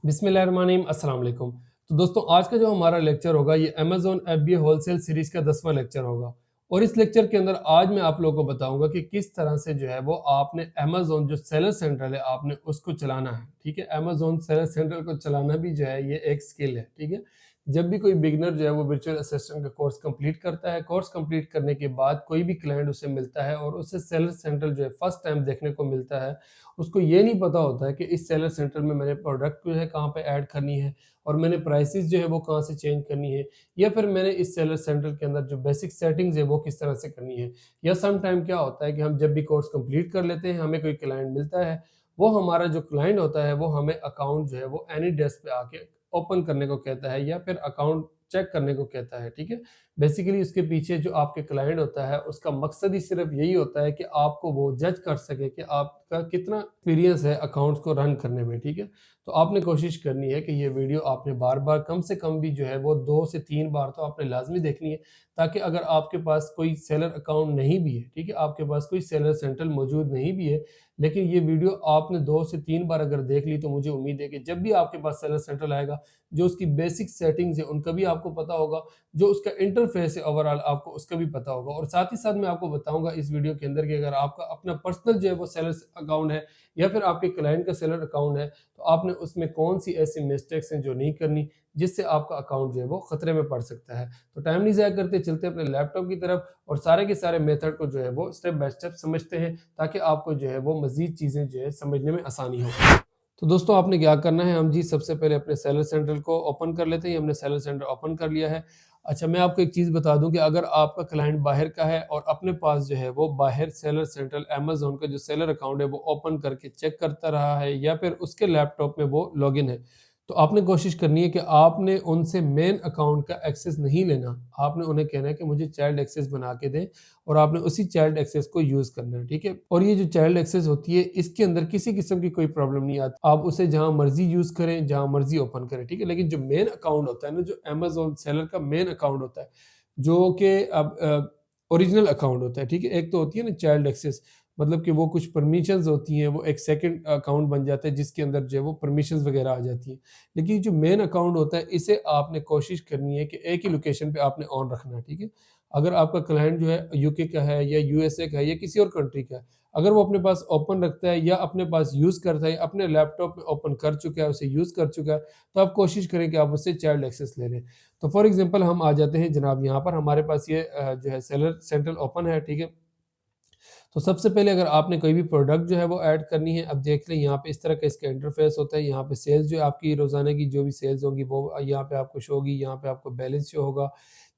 बिस्मिल्लाहिर्रहमानिर्रहीम, अस्सलाम वालेकुम। तो दोस्तों, आज का जो हमारा लेक्चर होगा ये अमेज़न FBA होलसेल सीरीज़ का 10वां लेक्चर होगा। और इस लेक्चर के अंदर आज मैं आप लोगों को बताऊंगा कि किस तरह से जो है वो आपने अमेज़न जो सेलर सेंट्रल है आपने उसको चलाना है। ठीक है, अमेज़न सेलर सेंट्रल को चलाना भी जो है ये एक स्किल है। ठीक है, जब भी कोई बिगिनर जो है वो वर्चुअल असिस्टेंट का कोर्स कंप्लीट करता है, कोर्स कंप्लीट करने के बाद कोई भी क्लाइंट उसे मिलता है और उसे सेलर सेंट्रल जो है फर्स्ट टाइम देखने को मिलता है, उसको ये नहीं पता होता है कि इस सेलर सेंटर में मैंने प्रोडक्ट जो है कहाँ पे ऐड करनी है और मैंने प्राइसेस जो है वो कहाँ से चेंज करनी है, या फिर मैंने इस सेलर सेंटर के अंदर जो बेसिक सेटिंग्स है वो किस तरह से करनी है। या सम टाइम क्या होता है कि हम जब भी कोर्स कंप्लीट कर लेते हैं, हमें कोई क्लाइंट मिलता है, वो हमारा जो क्लाइंट होता है वो हमें अकाउंट जो है वो एनी डेस्क पे आके ओपन करने को कहता है या फिर अकाउंट चेक करने को कहता है। ठीक है, बेसिकली उसके पीछे जो आपके क्लाइंट होता है उसका मकसद ही सिर्फ यही होता है कि आपको वो जज कर सके कि आपका कितना एक्सपीरियंस है अकाउंट्स को रन करने में। ठीक है, तो आपने कोशिश करनी है कि ये वीडियो आपने बार बार कम से कम भी जो है वो 2 से 3 बार तो आपने लाजमी देखनी है, ताकि अगर आपके पास कोई सेलर अकाउंट नहीं भी है, ठीक है, आपके पास कोई सेलर सेंट्रल मौजूद नहीं भी है, लेकिन ये वीडियो आपने 2 से 3 बार अगर देख ली तो मुझे उम्मीद है कि जब भी आपके पास सेलर सेंट्रल आएगा, जो उसकी बेसिक सेटिंग्स है उनका भी आपको पता होगा, जो उसका इंटरफेस है ओवरऑल आपको उसका भी पता होगा। और साथ ही साथ मैं आपको बताऊंगा इस वीडियो के अंदर कि अगर आपका अपना पर्सनल जो है वो सेलर अकाउंट है या फिर आपके क्लाइंट का सेलर अकाउंट है, तो आपने उसमें कौन सी ऐसी मिस्टेक्स हैं जो नहीं करनी, जिससे आपका अकाउंट जो है वो खतरे में पड़ सकता है। तो टाइम नहीं ज़ाया करते, चलते अपने लैपटॉप की तरफ और सारे के सारे मेथड को जो है वो स्टेप बाय स्टेप समझते हैं, ताकि आपको जो है वो मज़ीद चीज़ें जो है समझने में आसानी हो। तो दोस्तों, आपने क्या करना है, हम जी सबसे पहले अपने सेलर सेंटर को ओपन कर लेते हैं। ये हमने सेलर सेंटर ओपन कर लिया है। अच्छा, मैं आपको एक चीज़ बता दूं कि अगर आपका क्लाइंट बाहर का है और अपने पास जो है वो बाहर सेलर सेंट्रल अमेज़न का जो सेलर अकाउंट है वो ओपन करके चेक करता रहा है या फिर उसके लैपटॉप में वो लॉगिन है, तो आपने कोशिश करनी है कि आपने उनसे मेन अकाउंट का एक्सेस नहीं लेना। आपने उन्हें कहना है कि मुझे चाइल्ड एक्सेस बना के दें और आपने उसी चाइल्ड एक्सेस को यूज़ करना है। ठीक है, और ये जो चाइल्ड एक्सेस होती है इसके अंदर किसी किस्म की कोई प्रॉब्लम नहीं आती, आप उसे जहाँ मर्जी यूज़ करें, जहाँ मर्जी ओपन करें। ठीक है, लेकिन जो मेन अकाउंट होता है ना, जो अमेज़न सेलर का मेन अकाउंट होता है, जो कि अब ओरिजिनल अकाउंट होता है। ठीक है, एक तो होती है ना चाइल्ड एक्सेस, मतलब कि वो कुछ परमिशंस होती हैं, वो एक सेकंड अकाउंट बन जाता है जिसके अंदर जो है वो परमिशंस वगैरह आ जाती हैं। लेकिन जो मेन अकाउंट होता है इसे आपने कोशिश करनी है कि एक ही लोकेशन पे आपने ऑन रखना है। ठीक है, अगर आपका क्लाइंट जो है यूके का है या यूएसए का है या किसी और कंट्री का है, अगर वो अपने पास ओपन रखता है या अपने पास यूज़ करता है, अपने लैपटॉप में ओपन कर चुका है, उसे यूज़ कर चुका है, तो आप कोशिश करें कि आप उससे चाइल्ड एक्सेस ले लें। तो फॉर एग्जांपल हम आ जाते हैं जनाब, यहाँ पर हमारे पास ये जो है सेलर सेंट्रल ओपन है। ठीक है, तो सबसे पहले अगर आपने कोई भी प्रोडक्ट जो है वो ऐड करनी है, अब देख लें यहाँ पे इस तरह का इसका इंटरफेस होता है। यहाँ पे सेल्स जो है आपकी रोज़ाना की जो भी सेल्स होंगी वो यहाँ पे आपको शो होगी, यहाँ पे आपको बैलेंस शो होगा,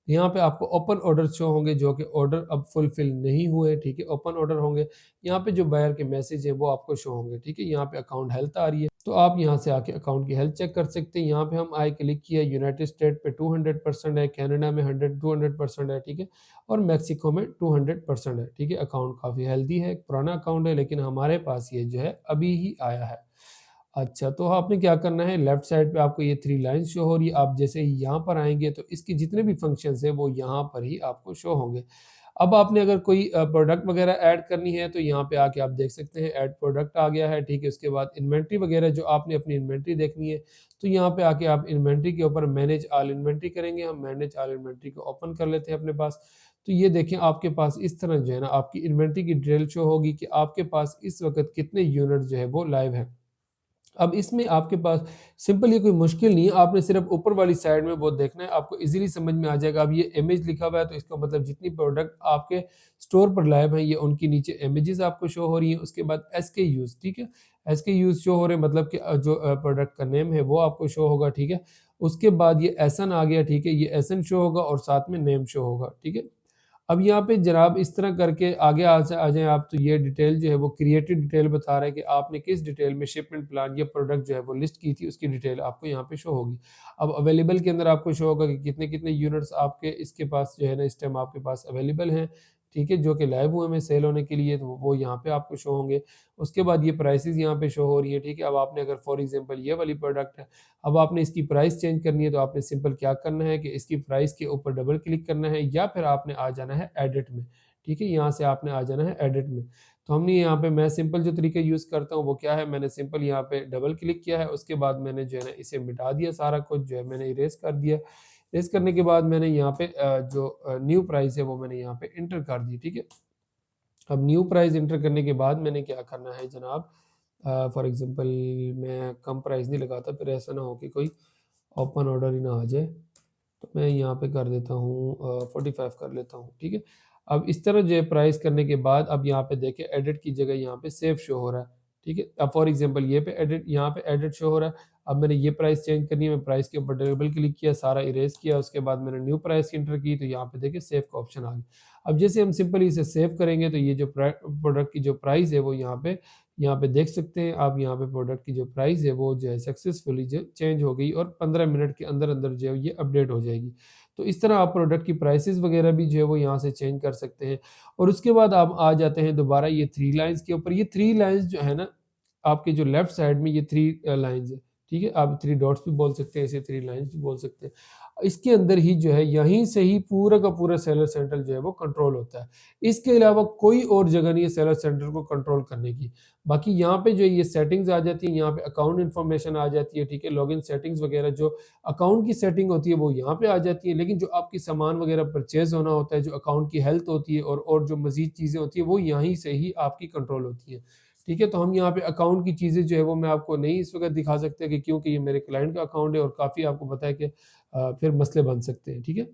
यहाँ पे आपको ओपन ऑर्डर शो होंगे जो कि ऑर्डर अब फुलफिल नहीं हुए। ठीक है, ओपन ऑर्डर होंगे। यहाँ पे जो बायर के मैसेज है वो आपको शो होंगे। ठीक है, यहाँ पे अकाउंट हेल्थ आ रही है, तो आप यहाँ से आके अकाउंट की हेल्थ चेक कर सकते हैं। यहाँ पे हम आई क्लिक किया, यूनाइटेड स्टेट पे 200% है, कनाडा में 200% है। ठीक है, और मेक्सिको में 200% है। ठीक है, अकाउंट काफ़ी हेल्दी है, पुराना अकाउंट है, लेकिन हमारे पास ये जो है अभी ही आया है। अच्छा, तो आपने क्या करना है, लेफ्ट साइड पे आपको ये 3 लाइन्स शो हो रही है। आप जैसे ही यहाँ पर आएँगे तो इसके जितने भी फंक्शंस हैं वो यहाँ पर ही आपको शो होंगे। अब आपने अगर कोई प्रोडक्ट वगैरह ऐड करनी है तो यहाँ पे आके आप देख सकते हैं ऐड प्रोडक्ट आ गया है। ठीक है, उसके बाद इन्वेंटरी वगैरह जो आपने अपनी इन्वेंटरी देखनी है, तो यहाँ पे आके आप इन्वेंटरी के ऊपर मैनेज ऑल इन्वेंटरी करेंगे। हम मैनेज ऑल इन्वेंटरी को ओपन कर लेते हैं अपने पास। तो ये देखें आपके पास इस तरह जो है ना आपकी इन्वेंटरी की डिटेल शो होगी कि आपके पास इस वक़्त कितने यूनिट जो है वो लाइव हैं। अब इसमें आपके पास सिंपल, ये कोई मुश्किल नहीं है, आपने सिर्फ ऊपर वाली साइड में वो देखना है, आपको इजीली समझ में आ जाएगा। अब ये इमेज लिखा हुआ है तो इसका मतलब जितनी प्रोडक्ट आपके स्टोर पर लाइव हैं ये उनकी नीचे इमेजेस आपको शो हो रही हैं। उसके बाद SKUs, ठीक है, SKUs शो हो रहे हैं, मतलब कि जो प्रोडक्ट का नेम है वो आपको शो होगा। ठीक है, उसके बाद ये SN आ गया। ठीक है, ये SN शो होगा और साथ में नेम शो होगा। ठीक है, अब यहाँ पे जनाब इस तरह करके आगे आ जाएँ आप, तो ये डिटेल जो है वो क्रिएटेड डिटेल बता रहा है कि आपने किस डिटेल में शिपमेंट प्लान या प्रोडक्ट जो है वो लिस्ट की थी, उसकी डिटेल आपको यहाँ पे शो होगी। अब अवेलेबल के अंदर आपको शो होगा कि कितने-कितने यूनिट्स आपके इसके पास जो है ना इस टाइम आपके पास अवेलेबल हैं। ठीक है, जो कि लाइव हुए हैं सेल होने के लिए, तो वो यहाँ पे आपको शो होंगे। उसके बाद ये प्राइसेज़ यहाँ पे शो हो रही है। ठीक है, अब आपने अगर फॉर एग्ज़ाम्पल ये वाली प्रोडक्ट है, अब आपने इसकी प्राइस चेंज करनी है, तो आपने सिंपल क्या करना है कि इसकी प्राइस के ऊपर डबल क्लिक करना है या फिर आपने आ जाना है एडिट में। ठीक है, यहाँ से आपने आ जाना है एडिट में। तो हमने यहाँ पे मैं सिंपल जो तरीका यूज़ करता हूँ वो क्या है, मैंने सिंपल यहाँ पे डबल क्लिक किया है, उसके बाद मैंने जो है ना इसे मिटा दिया, सारा कुछ जो है मैंने इरेज़ कर दिया। इरेज़ करने के बाद मैंने यहाँ पे जो न्यू प्राइस है वो मैंने यहाँ पे एंटर कर दी, ठीक है। अब न्यू प्राइस एंटर करने के बाद मैंने क्या करना है जनाब, फॉर एग्ज़ाम्पल मैं कम प्राइस नहीं लगाता, फिर ऐसा ना हो कि कोई ओपन ऑर्डर ही ना आ जाए। तो मैं यहाँ पे कर देता हूँ 45 कर लेता हूँ, ठीक है। अब इस तरह जो है प्राइस करने के बाद अब यहाँ पे देखें एडिट की जगह यहाँ पे सेव शो हो रहा है, ठीक है। अब फॉर एग्जांपल ये पे एडिट, यहाँ पे एडिट शो हो रहा है। अब मैंने ये प्राइस चेंज करनी है, मैं प्राइस के ऊपर डबल क्लिक किया, सारा इरेज किया, उसके बाद मैंने न्यू प्राइस एंटर की, तो यहाँ पे देखिए सेव का ऑप्शन आ गया। अब जैसे हम सिंपली इसे सेव करेंगे तो ये जो प्रोडक्ट की जो प्राइस है वो यहाँ पे देख सकते हैं आप, यहाँ पे प्रोडक्ट की जो प्राइस है वो जो है सक्सेसफुली जो चेंज हो गई और 15 मिनट के अंदर अंदर जो है ये अपडेट हो जाएगी। तो इस तरह आप प्रोडक्ट की प्राइसेस वगैरह भी जो है वो यहाँ से चेंज कर सकते हैं। और उसके बाद आप आ जाते हैं दोबारा ये 3 लाइन्स के ऊपर। ये 3 लाइन्स जो है ना, आपके जो लेफ्ट साइड में ये 3 लाइन्स है, ठीक है? आप 3 डॉट्स भी बोल सकते हैं, इसे 3 लाइन्स भी बोल सकते हैं। इसके अंदर ही जो है यहीं से ही पूरा का पूरा सेलर सेंटर जो है वो कंट्रोल होता है। इसके अलावा कोई और जगह नहीं है सेलर सेंटर को कंट्रोल करने की। बाकी यहाँ पे जो ये सेटिंग्स आ जाती है, यहाँ पे अकाउंट इन्फॉर्मेशन आ जाती है, ठीक है? लॉगिन सेटिंग्स वगैरह जो अकाउंट की सेटिंग होती है वो यहाँ पे आ जाती है, लेकिन जो आपकी सामान वगैरह परचेज़ होना होता है, जो अकाउंट की हेल्थ होती है और जो मज़ीद चीज़ें होती हैं वो यहीं से ही आपकी कंट्रोल होती हैं। ठीक है? तो हम यहाँ पे अकाउंट की चीज़ें जो है वो मैं आपको नहीं इस वक़्त दिखा सकते कि क्योंकि ये मेरे क्लाइंट का अकाउंट है और काफ़ी आपको पता है कि फिर मसले बन सकते हैं, ठीक है?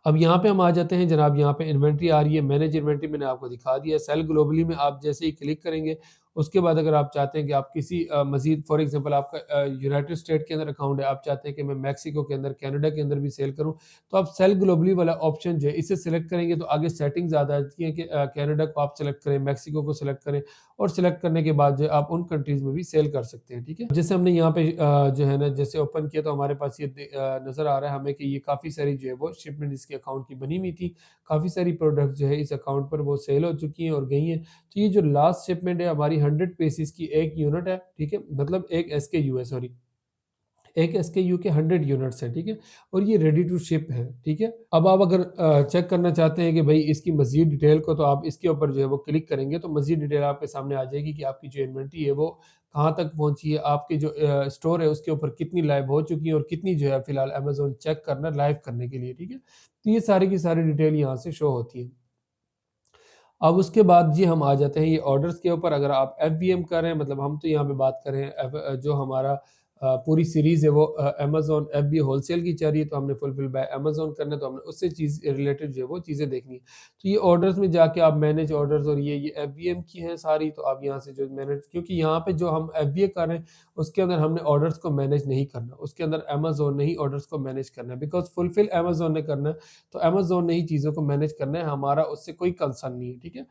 अब यहाँ पे हम आ जाते हैं जनाब, यहाँ पे इन्वेंट्री आ रही है, मैनेज इन्वेंट्री मैंने आपको दिखा दिया है। सेल ग्लोबली में आप जैसे ही क्लिक करेंगे, उसके बाद अगर आप चाहते हैं कि आप किसी मज़ीद फॉर एग्ज़ाम्पल आपका यूनाइटेड स्टेट के अंदर अकाउंट है, आप चाहते हैं कि मैं मेक्सिको के अंदर, कनाडा के अंदर भी सेल करूँ, तो आप सेल ग्लोबली वाला ऑप्शन जो है इसे सिलेक्ट करेंगे तो आगे सेटिंग्स आ जाती हैं कि कनाडा को आप सेलेक्ट करें, मेक्सिको को सेलेक्ट करें और सेलेक्ट करने के बाद जो है आप उन कंट्रीज़ में भी सेल कर सकते हैं, ठीक है? जैसे हमने यहाँ पे जो है ना जैसे ओपन किया तो हमारे पास ये नज़र आ रहा है हमें कि ये काफ़ी सारी जो है वो शिपमेंट इसके अकाउंट की बनी हुई थी। काफ़ी सारी प्रोडक्ट जो है इस अकाउंट पर वो सेल हो चुकी हैं और गई हैं। तो ये जो लास्ट शिपमेंट है हमारी 100 पीसेस की 1 यूनिट है, ठीक है? मतलब 1 एसकेयू है, सॉरी। 1 एसकेयू के 100 यूनिट्स हैं, ठीक है? और ये रेडी टू शिप है, ठीक है? अब आप अगर चेक करना चाहते हैं कि भई इसकी मज़ीद डिटेल को, तो आप इसके ऊपर जो है वो क्लिक करेंगे तो मज़ीद डिटेल आपके सामने आ जाएगी कि आपकी जो इन्वेंटरी है वो कहाँ तक पहुँची है, आपके जो स्टोर है उसके ऊपर कितनी लाइव हो चुकी है और कितनी जो है फ़िलहाल अमेज़न चेक करना लाइव करने के लिए, ठीक है? तो ये सारी की सारी डिटेल यहाँ से शो होती है। अब उसके बाद जी हम आ जाते हैं ये ऑर्डर्स के ऊपर। अगर आप एफबीएम कर रहे हैं, मतलब हम तो यहाँ पे बात कर रहे हैं जो हमारा पूरी सीरीज़ है वो अमेज़न एफबी होलसेल की चल रही है, तो हमने फुलफिल बाय अमेज़न करना है, तो हमने उससे चीज़ रिलेटेड जो है वो चीज़ें देखनी है। तो ये ऑर्डर्स में जाके आप मैनेज ऑर्डर्स, और ये एफबीएम की हैं सारी, तो आप यहाँ से जो मैनेज, क्योंकि यहाँ पे जो हम एफबीए कर रहे हैं उसके अंदर हमने ऑर्डर्स को मैनेज नहीं करना, उसके अंदर अमेज़न ने ही ऑर्डर्स को मैनेज करना है, बिकॉज़ फुलफिल अमेज़न ने करना है, तो अमेज़न ने ही चीज़ों को मैनेज करना है, हमारा उससे कोई कंसर्न नहीं है, ठीक है?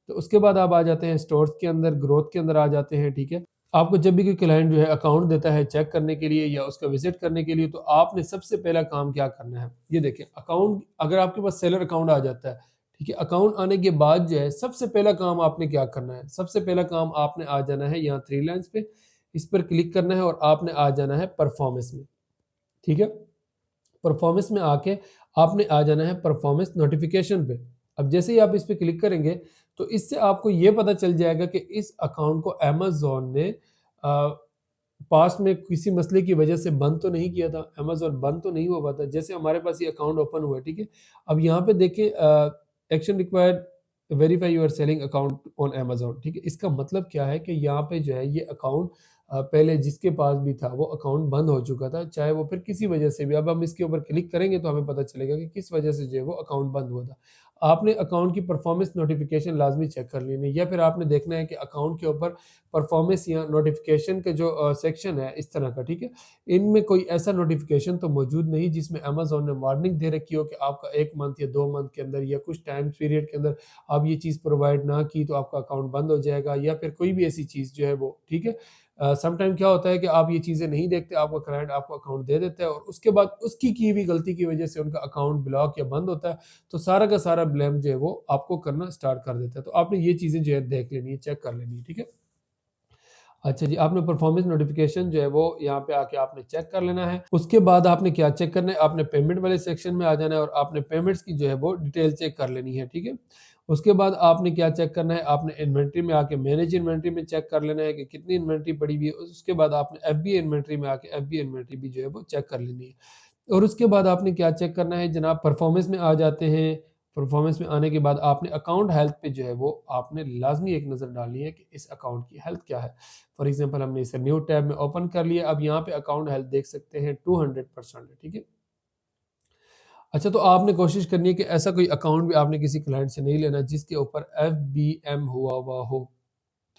तो उसके बाद आप आ जाते हैं स्टोर्स के अंदर, ग्रोथ के अंदर आ जाते हैं, ठीक है? आपको जब भी कोई क्लाइंट जो है अकाउंट देता है चेक करने के लिए या उसका विज़िट करने के लिए, तो आपने सबसे पहला काम क्या करना है? ये देखें, अकाउंट अगर आपके पास सेलर अकाउंट आ जाता है, ठीक है? अकाउंट आने के बाद जो है सबसे पहला काम आपने क्या करना है? सबसे पहला काम आपने आ जाना है यहाँ 3 लाइन्स पे, इस पर क्लिक करना है और आपने आ जाना है परफॉर्मेंस में, ठीक है? परफॉर्मेंस में आके आपने आ जाना है परफॉर्मेंस नोटिफिकेशन पे। अब जैसे ही आप इस पे क्लिक करेंगे तो इससे आपको ये पता चल जाएगा कि इस अकाउंट को अमेज़न ने पास्ट में किसी मसले की वजह से बंद तो नहीं किया था, अमेज़न बंद तो नहीं हुआ था। जैसे हमारे पास ये अकाउंट ओपन हुआ है, ठीक है? अब यहाँ पे देखें action required verify your selling account on Amazon, ठीक है? इसका मतलब क्या है कि यहाँ पे जो है ये अकाउंट पहले जिसके पास भी था वो अकाउंट बंद हो चुका था, चाहे वो फिर किसी वजह से भी। अब हम इसके ऊपर क्लिक करेंगे तो हमें पता चलेगा कि किस वजह से जो है वो अकाउंट बंद हुआ था। आपने अकाउंट की परफॉर्मेंस नोटिफिकेशन लाज़मी चेक कर लेनी है, या फिर आपने देखना है कि अकाउंट के ऊपर परफॉर्मेंस या नोटिफिकेशन का जो सेक्शन है इस तरह का, ठीक है? इनमें कोई ऐसा नोटिफिकेशन तो मौजूद नहीं जिसमें अमेज़न ने वार्निंग दे रखी हो कि आपका 1 मंथ या 2 मंथ के अंदर या कुछ टाइम पीरियड के अंदर आप ये चीज़ प्रोवाइड ना की तो आपका अकाउंट बंद हो जाएगा, या फिर कोई भी ऐसी चीज़ जो है वो, ठीक है? समटाइम क्या होता है कि आप ये चीज़ें नहीं देखते, आपका क्लाइंट आपको अकाउंट दे देता है और उसके बाद उसकी की हुई गलती की वजह से उनका अकाउंट ब्लॉक या बंद होता है, तो सारा का सारा ब्लेम जो है वो आपको करना स्टार्ट कर देता है। तो आपने ये चीज़ें जो है देख लेनी है, चेक कर लेनी है, ठीक है? अच्छा जी, आपने परफॉर्मेंस नोटिफिकेशन जो है वो यहाँ पे आके आपने चेक कर लेना है। उसके बाद आपने क्या चेक करना है, आपने पेमेंट वाले सेक्शन में आ जाना है और आपने पेमेंट्स की जो है वो डिटेल चेक कर लेनी है, ठीक है? उसके बाद आपने क्या चेक करना है, आपने इन्वेंट्री में आके मैनेज इन्वेंट्री में चेक कर लेना है कि कितनी इन्वेंट्री पड़ी हुई है। उसके बाद आपने एफबीए इन्वेंट्री में आके एफबीए इन्वेंट्री भी जो है वो चेक कर लेनी है। और उसके बाद आपने क्या चेक करना है जनाब, परफॉर्मेंस में आ जाते हैं। परफॉर्मेंस में आने के बाद आपने अकाउंट हेल्थ पे जो है वो आपने लाजमी एक नज़र डालनी है कि इस अकाउंट की हेल्थ क्या है। फॉर एग्जांपल हमने इसे न्यू टैब में ओपन कर लिया, अब यहाँ पे अकाउंट हेल्थ देख सकते हैं 200% है, ठीक है। अच्छा, तो आपने कोशिश करनी है कि ऐसा कोई अकाउंट भी आपने किसी क्लाइंट से नहीं लेना जिसके ऊपर एफ हुआ हो,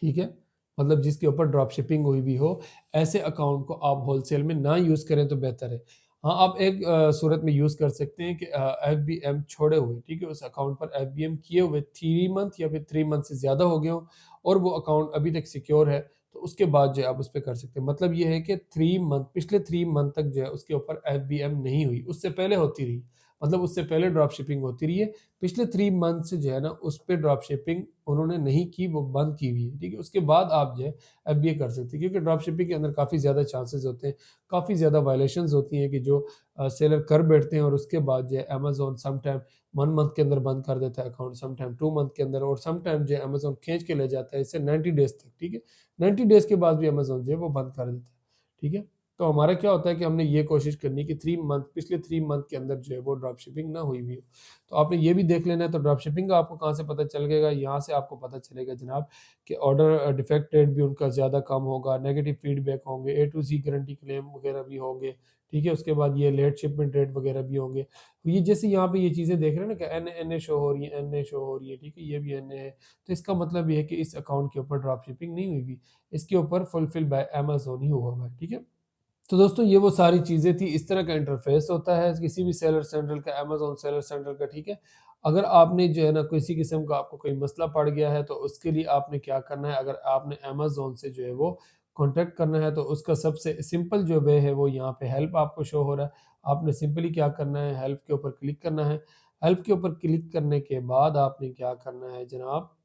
ठीक है। मतलब जिसके ऊपर ड्रॉप शिपिंग हुई भी हो, ऐसे अकाउंट को आप होलसेल में ना यूज़ करें तो बेहतर है। हाँ, आप एक सूरत में यूज़ कर सकते हैं कि एफबीएम छोड़े हुए, ठीक है, उस अकाउंट पर एफबीएम किए हुए 3 मंथ या फिर 3 मंथ से ज़्यादा हो गए हों और वो अकाउंट अभी तक सिक्योर है, तो उसके बाद जो है आप उस पे कर सकते हैं। मतलब ये है कि 3 मंथ, पिछले 3 मंथ तक जो है उसके ऊपर एफबीएम नहीं हुई, उससे पहले होती रही। मतलब उससे पहले ड्रॉप शिपिंग होती रही है, पिछले 3 मंथ से जो है ना उस पे ड्रॉप शिपिंग उन्होंने नहीं की, वो बंद की हुई है, ठीक है। उसके बाद आप जो है एफबीए कर सकते हैं, क्योंकि ड्रॉप शिपिंग के अंदर काफ़ी ज़्यादा चांसेस होते हैं, काफ़ी ज़्यादा वायलेशंस होती हैं कि जो सेलर कर बैठते हैं और उसके बाद जो है अमेज़न सम टाइम 1 मंथ के अंदर बंद कर देता है अकाउंट, सम टाइम 2 मंथ के अंदर, और सम टाइम जो है अमेज़न खींच के ले जाता है इससे 90 डेज़ तक, ठीक है। 90 डेज़ के बाद भी अमेज़न जो है वो बंद कर देता है, ठीक है। तो हमारा क्या होता है कि हमने ये कोशिश करनी है कि 3 मंथ, पिछले 3 मंथ के अंदर जो है वो ड्रॉप शिपिंग ना हुई हुई हो। तो आपने ये भी देख लेना है। तो ड्रॉप शिपिंग का आपको कहाँ से पता चलेगा? यहाँ से आपको पता चलेगा जनाब कि ऑर्डर डिफेक्ट रेट भी उनका ज़्यादा कम होगा, नेगेटिव फीडबैक होंगे, ए टू ज़ी गारंटी क्लेम वगैरह भी होंगे, ठीक है। उसके बाद ये लेट शिपमेंट रेट वगैरह भी होंगे। तो ये जैसे यहाँ पे ये चीज़ें देख रहे हैं ना कि एन ए शो हो रही है, एन ए शो हो रही है, ठीक है, ये भी एन ए है। तो इसका मतलब ये है कि इस अकाउंट के ऊपर ड्रॉप शिपिंग नहीं हुई हुई, इसके ऊपर फुलफिल बाय अमेज़न ही हुआ हुआ है, ठीक है। तो दोस्तों ये वो सारी चीज़ें थी, इस तरह का इंटरफेस होता है किसी भी सेलर सेंट्रल का, अमेज़न सेलर सेंट्रल का, ठीक है। अगर आपने जो है ना किसी किस्म का आपको कोई मसला पड़ गया है तो उसके लिए आपने क्या करना है, अगर आपने अमेज़न से जो है वो कॉन्टैक्ट करना है तो उसका सबसे सिंपल जो वे है वो यहाँ पे हेल्प आपको शो हो रहा है। आपने सिंपली क्या करना है, हेल्प के ऊपर क्लिक करना है। हेल्प के ऊपर क्लिक करने के बाद आपने क्या करना है जनाब,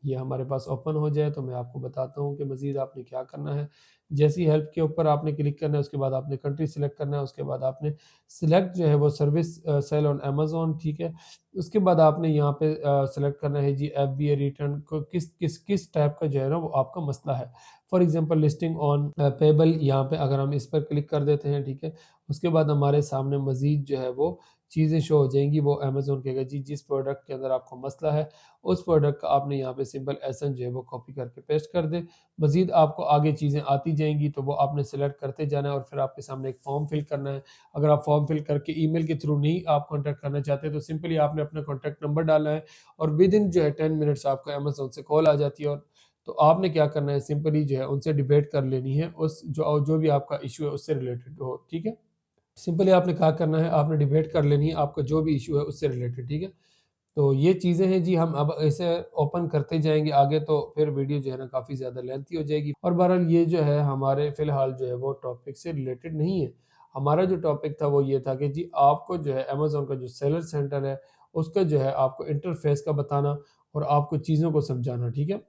ये हमारे पास ओपन हो जाए तो मैं आपको बताता हूँ कि मज़ीद आपने क्या करना है। जैसे ही हेल्प के ऊपर आपने क्लिक करना है, उसके बाद आपने कंट्री सिलेक्ट करना है, उसके बाद आपने सिलेक्ट जो है वो सर्विस सेल ऑन अमेज़न, ठीक है। उसके बाद आपने यहाँ पे सेलेक्ट करना है जी एफबीए रिटर्न को किस टाइप का जो है ना वो आपका मसला है। For example listing on payable, यहाँ पे अगर हम इस पर क्लिक कर देते हैं, ठीक है। उसके बाद हमारे सामने मज़ीद जो है वो चीज़ें शो हो जाएँगी, वो अमेज़न कहेगा जी जिस प्रोडक्ट के अंदर आपको मसला है, उस प्रोडक्ट का आपने यहाँ पे सिंपल एसएन जो है वो कॉपी करके पेस्ट कर दें। मज़ीद आपको आगे चीज़ें आती जाएँगी तो वो आपने सेलेक्ट करते जाना है और फिर आपके सामने एक फॉर्म फिल करना है। अगर आप फॉर्म फिल करके ईमेल के थ्रू नहीं आप कॉन्टैक्ट करना चाहते तो सिंपली आपने अपना कॉन्टैक्ट नंबर डालना है और विदिन जो है 10 मिनट्स आपको अमेज़न से कॉल आ जाती है। और तो आपने क्या करना है, सिंपली जो है उनसे डिबेट कर लेनी है उस जो भी आपका इश्यू है उससे रिलेटेड हो, ठीक है। सिंपली आपने क्या करना है, आपने डिबेट कर लेनी है आपका जो भी इश्यू है उससे रिलेटेड, ठीक है। तो ये चीज़ें हैं जी, हम अब इसे ओपन करते जाएँगे आगे तो फिर वीडियो जो है ना काफ़ी ज़्यादा लेंथी हो जाएगी और बहरहाल ये जो है हमारे फ़िलहाल जो है वो टॉपिक से रिलेटेड नहीं है। हमारा जो टॉपिक था वो ये था कि जी आपको जो है अमेज़न का जो सेलर सेंटर है, उसका जो है आपको इंटरफ़ेस का बताना और आपको चीज़ों को समझाना, ठीक है।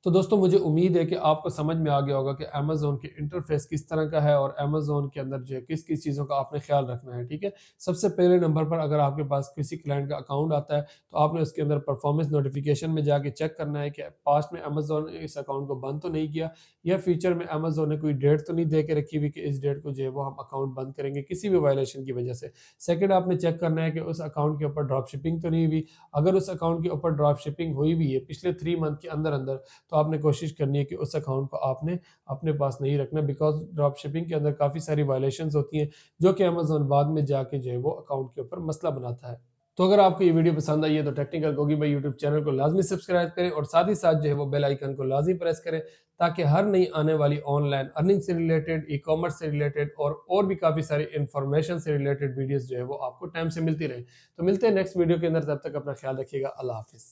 तो दोस्तों मुझे उम्मीद है कि आपको समझ में आ गया होगा कि अमेज़न के इंटरफ़ेस किस तरह का है और अमेज़न के अंदर जो है किस-किस चीज़ों का आपने ख़्याल रखना है, ठीक है? सबसे पहले नंबर पर अगर आपके पास किसी क्लाइंट का अकाउंट आता है, तो आपने उसके अंदर परफ़ॉर्मेंस नोटिफ़िकेशन में जाके चेक करना है कि पास्ट में अमेज़न ने इस अकाउंट को बंद तो नहीं किया या फ्यूचर में अमेज़न ने कोई डेट तो नहीं दे के रखी हुई कि इस डेट को जो है वो हम अकाउंट बंद करेंगे किसी भी वायलेशन की वजह से। सेकंड आपने चेक करना है कि उस अकाउंट के ऊपर ड्रॉप शिपिंग तो नहीं हुई। अगर उस अकाउंट के ऊपर ड्रॉप शिपिंग हुई भी है पिछले 3 मंथ के अंदर-अंदर, तो आपने कोशिश करनी है कि उस अकाउंट को आपने अपने पास नहीं रखना, बिकॉज़ ड्रॉप शिपिंग के अंदर काफ़ी सारी वायलेशंस होती हैं, जो कि अमेज़न बाद में जाके जो है वो अकाउंट के ऊपर मसला बनाता है। तो अगर आपको ये वीडियो पसंद आई है तो टेक्निकल गोगी भाई यूट्यूब चैनल को लाज़मी सब्सक्राइब करें और साथ ही साथ जो है वो बेल आइकन को लाज़मी प्रेस करें, ताकि हर नई आने वाली ऑनलाइन अर्निंग से रिलेटेड, ई-कॉमर्स से रिलेटेड और भी काफ़ी सारी इन्फॉर्मेशन से रिलेटेड वीडियोज़ जो है वो आपको टाइम से मिलती रहे। तो मिलते हैं नेक्स्ट वीडियो के अंदर, तब तक अपना ख्याल रखिएगा। अल्लाह हाफ़िज़।